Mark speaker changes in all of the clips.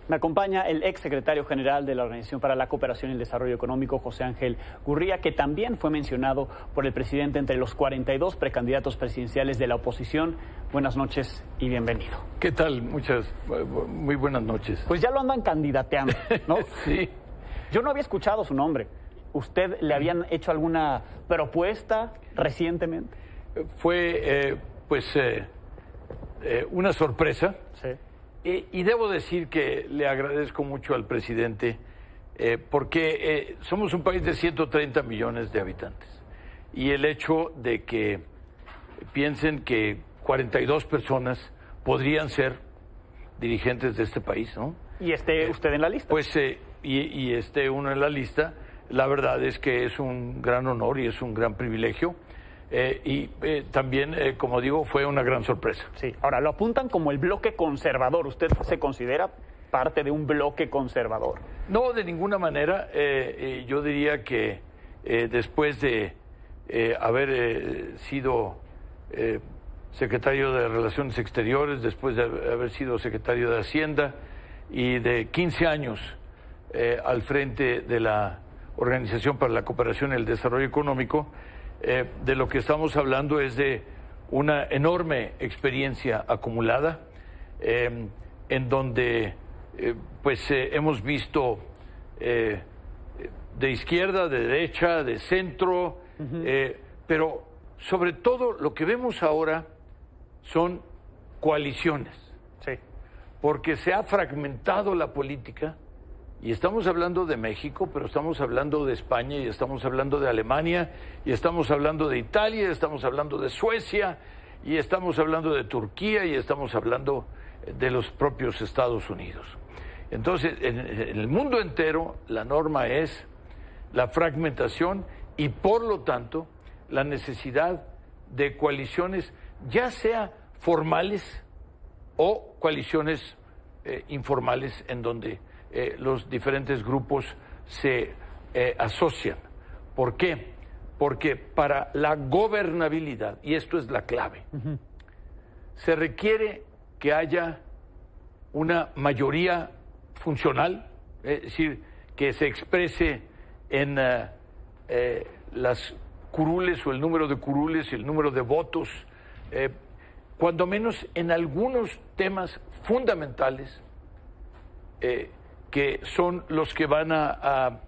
Speaker 1: Me acompaña el ex secretario general de la Organización para la Cooperación y el Desarrollo Económico, José Ángel Gurría, que también fue mencionado por el presidente entre los 42 precandidatos presidenciales de la oposición. Buenas noches y bienvenido.
Speaker 2: ¿Qué tal? Muy buenas noches.
Speaker 1: Pues ya lo andan candidateando, ¿no?
Speaker 2: Sí.
Speaker 1: Yo no había escuchado su nombre. ¿Usted le habían hecho alguna propuesta recientemente?
Speaker 2: Fue, una sorpresa.
Speaker 1: Sí.
Speaker 2: Y debo decir que le agradezco mucho al presidente porque somos un país de 130 millones de habitantes. Y el hecho de que piensen que 42 personas podrían ser dirigentes de este país, ¿no?
Speaker 1: ¿Y esté usted en la lista?
Speaker 2: Pues, y esté uno en la lista, la verdad es que es un gran honor y es un gran privilegio. También, como digo, fue una gran sorpresa.
Speaker 1: Sí, ahora lo apuntan como el bloque conservador. ¿Usted se considera parte de un bloque conservador?
Speaker 2: No, de ninguna manera. Yo diría que después de haber sido secretario de Relaciones Exteriores, después de haber sido secretario de Hacienda y de 15 años al frente de la Organización para la Cooperación y el Desarrollo Económico, de lo que estamos hablando es de una enorme experiencia acumulada, en donde hemos visto de izquierda, de derecha, de centro, pero sobre todo lo que vemos ahora son coaliciones,
Speaker 1: sí,
Speaker 2: porque se ha fragmentado la política. Y estamos hablando de México, pero estamos hablando de España, y estamos hablando de Alemania, y estamos hablando de Italia, y estamos hablando de Suecia, y estamos hablando de Turquía, y estamos hablando de los propios Estados Unidos. Entonces, en el mundo entero, la norma es la fragmentación y, por lo tanto, la necesidad de coaliciones, ya sea formales o coaliciones informales, en donde los diferentes grupos se asocian. ¿Por qué? Porque para la gobernabilidad, y esto es la clave, se requiere que haya una mayoría funcional, es decir, que se exprese en las curules o el número de curules y el número de votos, cuando menos en algunos temas fundamentales, que son los que van a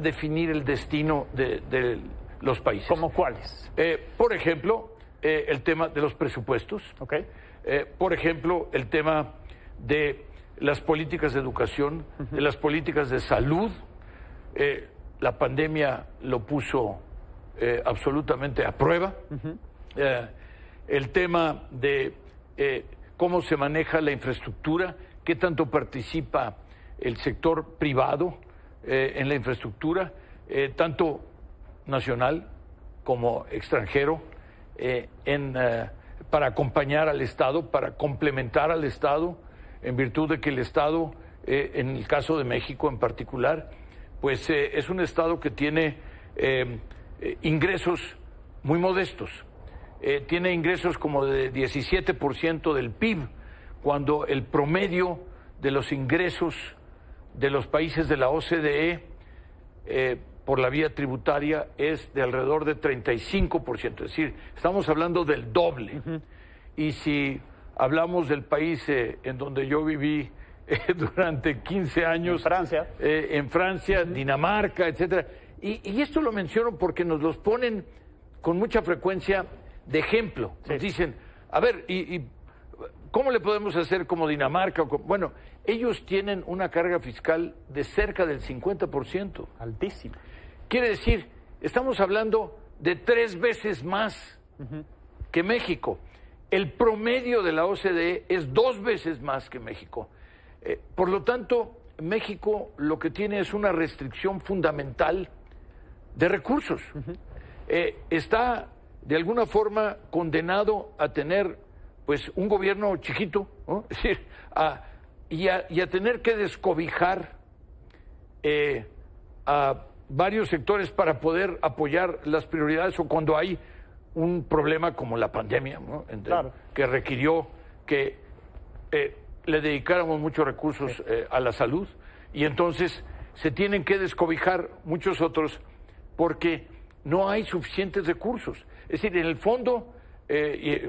Speaker 2: definir el destino de los países.
Speaker 1: ¿Cómo cuáles?
Speaker 2: Por ejemplo, el tema de los presupuestos.
Speaker 1: Okay.
Speaker 2: Por ejemplo, el tema de las políticas de educación, de las políticas de salud. La pandemia lo puso absolutamente a prueba. El tema de cómo se maneja la infraestructura, qué tanto participa el sector privado en la infraestructura, tanto nacional como extranjero, para acompañar al Estado, para complementar al Estado, en virtud de que el Estado, en el caso de México en particular, pues es un Estado que tiene ingresos muy modestos. Tiene ingresos como de 17% del PIB, cuando el promedio de los ingresos de los países de la OCDE por la vía tributaria es de alrededor de 35%, es decir, estamos hablando del doble. Y si hablamos del país en donde yo viví durante 15 años, en Francia, Dinamarca, etcétera, y esto lo menciono porque nos los ponen con mucha frecuencia de ejemplo. Nos dicen, a ver, ¿cómo le podemos hacer como Dinamarca? Bueno, ellos tienen una carga fiscal de cerca del 50%.
Speaker 1: Altísima.
Speaker 2: Quiere decir, estamos hablando de 3 veces más que México. El promedio de la OCDE es 2 veces más que México. Por lo tanto, México lo que tiene es una restricción fundamental de recursos. Está, de alguna forma, condenado a tener pues un gobierno chiquito, ¿no? Es decir, y a tener que descobijar a varios sectores para poder apoyar las prioridades, o cuando hay un problema como la pandemia, ¿no?
Speaker 1: Claro.
Speaker 2: Que requirió que le dedicáramos muchos recursos a la salud, y entonces se tienen que descobijar muchos otros porque no hay suficientes recursos. Es decir, en el fondo,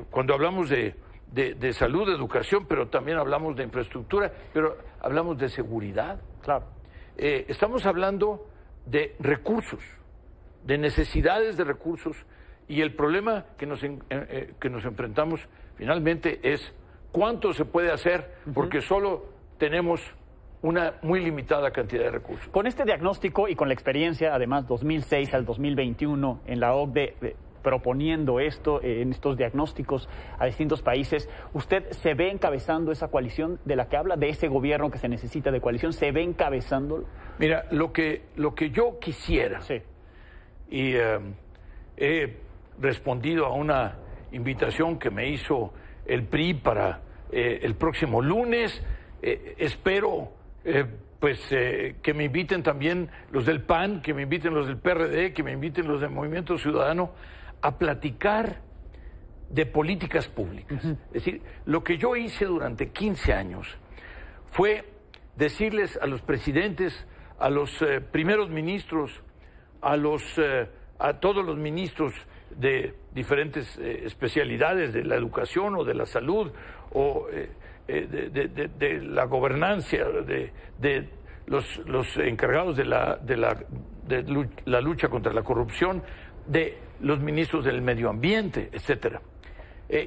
Speaker 2: cuando hablamos de salud, de educación, pero también hablamos de infraestructura, pero hablamos de seguridad.
Speaker 1: Claro.
Speaker 2: Estamos hablando de recursos, de necesidades de recursos, y el problema que nos enfrentamos finalmente es cuánto se puede hacer, porque solo tenemos una muy limitada cantidad de recursos.
Speaker 1: Con este diagnóstico y con la experiencia, además, 2006 al 2021, en la OCDE, proponiendo esto, en estos diagnósticos a distintos países, ¿usted se ve encabezando esa coalición de la que habla, de ese gobierno que se necesita de coalición? ¿Se ve encabezándolo?
Speaker 2: Mira, lo que yo quisiera,
Speaker 1: sí,
Speaker 2: y he respondido a una invitación que me hizo el PRI para el próximo lunes, espero que me inviten también los del PAN, que me inviten los del PRD, que me inviten los del Movimiento Ciudadano a platicar de políticas públicas. Es decir, lo que yo hice durante 15 años fue decirles a los presidentes, a los primeros ministros, a todos los ministros de diferentes especialidades, de la educación o de la salud o de la gobernancia, de los encargados de la lucha contra la corrupción, de los ministros del medio ambiente, etcétera.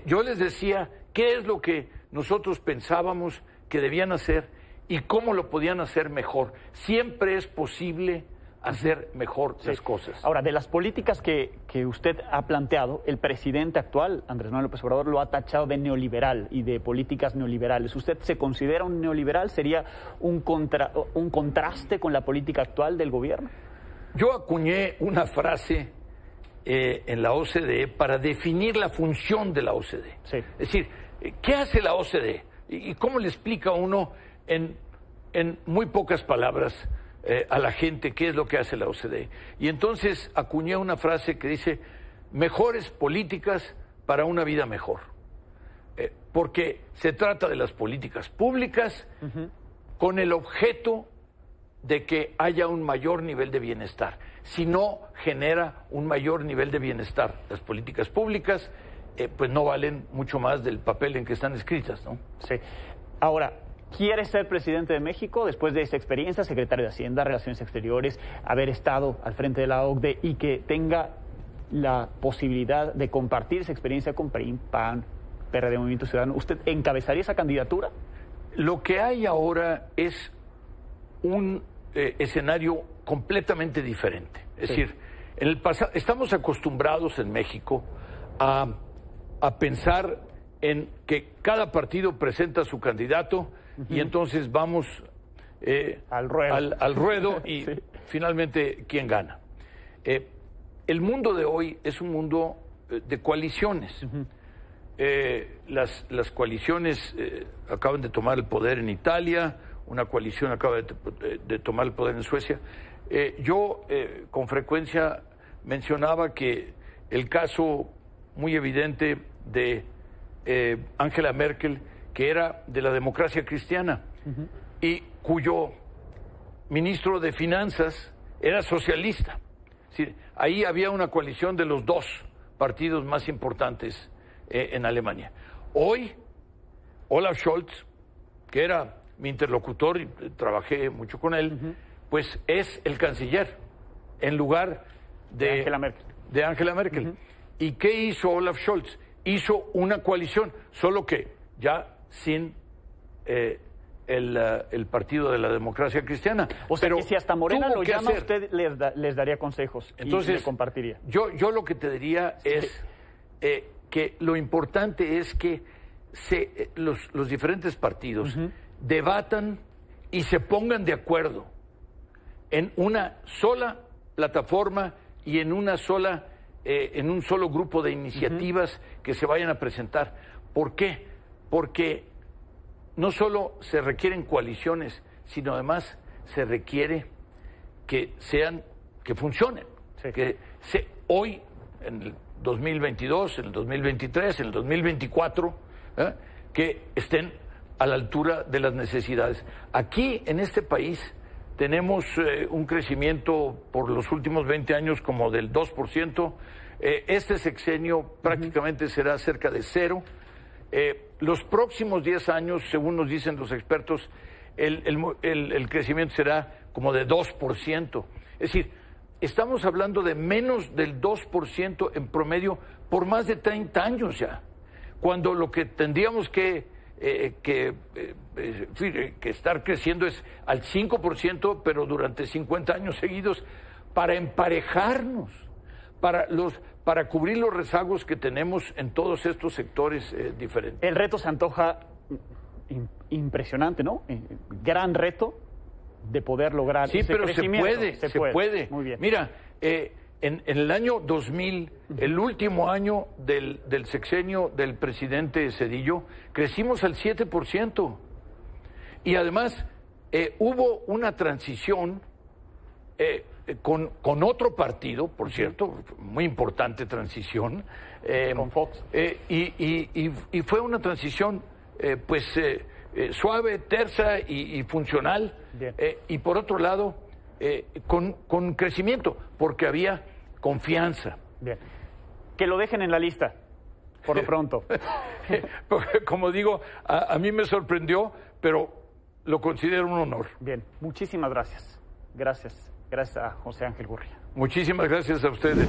Speaker 2: Yo les decía qué es lo que nosotros pensábamos que debían hacer y cómo lo podían hacer mejor. Siempre es posible hacer mejor las cosas.
Speaker 1: Ahora, de las políticas que usted ha planteado, el presidente actual, Andrés Manuel López Obrador, lo ha tachado de neoliberal y de políticas neoliberales. ¿Usted se considera un neoliberal? ¿Sería un contraste con la política actual del gobierno?
Speaker 2: Yo acuñé una frase en la OCDE para definir la función de la OCDE.
Speaker 1: Sí.
Speaker 2: Es decir, ¿qué hace la OCDE? ¿Y cómo le explica uno en muy pocas palabras a la gente qué es lo que hace la OCDE? Y entonces acuñé una frase que dice: mejores políticas para una vida mejor. Porque se trata de las políticas públicas con el objeto de que haya un mayor nivel de bienestar. Si no genera un mayor nivel de bienestar las políticas públicas, pues no valen mucho más del papel en que están escritas, ¿no?
Speaker 1: Sí. Ahora, ¿quiere ser presidente de México después de esta experiencia, secretario de Hacienda, Relaciones Exteriores, haber estado al frente de la OCDE y que tenga la posibilidad de compartir esa experiencia con PRI, PAN, PRD, Movimiento Ciudadano? ¿Usted encabezaría esa candidatura?
Speaker 2: Lo que hay ahora es un escenario completamente diferente. Es decir, en el pasado estamos acostumbrados en México a pensar en que cada partido presenta su candidato y entonces vamos
Speaker 1: al ruedo,
Speaker 2: y finalmente quién gana. El mundo de hoy es un mundo de coaliciones. Las coaliciones acaban de tomar el poder en Italia, una coalición acaba de tomar el poder en Suecia. Yo con frecuencia mencionaba que el caso muy evidente de Angela Merkel, que era de la democracia cristiana y cuyo ministro de Finanzas era socialista. Es decir, ahí había una coalición de los dos partidos más importantes en Alemania. Hoy, Olaf Scholz, que era mi interlocutor y trabajé mucho con él, pues es el canciller en lugar de Angela Merkel. ¿Y qué hizo Olaf Scholz? Hizo una coalición, solo que ya sin el partido de la democracia cristiana.
Speaker 1: O sea, que si hasta Morena lo llama, usted les daría consejos.
Speaker 2: Entonces,
Speaker 1: y le compartiría.
Speaker 2: Yo lo que te diría es que lo importante es que los diferentes partidos debatan y se pongan de acuerdo en una sola plataforma y en un solo grupo de iniciativas que se vayan a presentar. ¿Por qué? Porque no solo se requieren coaliciones, sino además se requiere que funcionen.
Speaker 1: Sí.
Speaker 2: Hoy, en el 2022, en el 2023, en el 2024, que estén a la altura de las necesidades. Aquí, en este país, tenemos un crecimiento por los últimos 20 años como del 2%. Este sexenio prácticamente será cerca de 0. Los próximos 10 años, según nos dicen los expertos, el crecimiento será como de 2%. Es decir, estamos hablando de menos del 2% en promedio por más de 30 años ya, cuando lo que tendríamos que estar creciendo es al 5%, pero durante 50 años seguidos, para emparejarnos, para cubrir los rezagos que tenemos en todos estos sectores diferentes.
Speaker 1: El reto se antoja impresionante, ¿no? Gran reto de poder lograr ese crecimiento.
Speaker 2: Se puede.
Speaker 1: Muy bien.
Speaker 2: Mira, en el año 2000, el último año del sexenio del presidente Zedillo, crecimos al 7%. Y además hubo una transición con otro partido, por cierto, muy importante transición.
Speaker 1: Con Fox.
Speaker 2: Y fue una transición, suave, tersa y funcional. Y por otro lado, con crecimiento, porque había confianza.
Speaker 1: Bien. Que lo dejen en la lista, por lo pronto.
Speaker 2: Como digo, a mí me sorprendió, pero lo considero un honor.
Speaker 1: Bien, muchísimas gracias. Gracias a José Ángel Gurría.
Speaker 2: Muchísimas gracias a ustedes.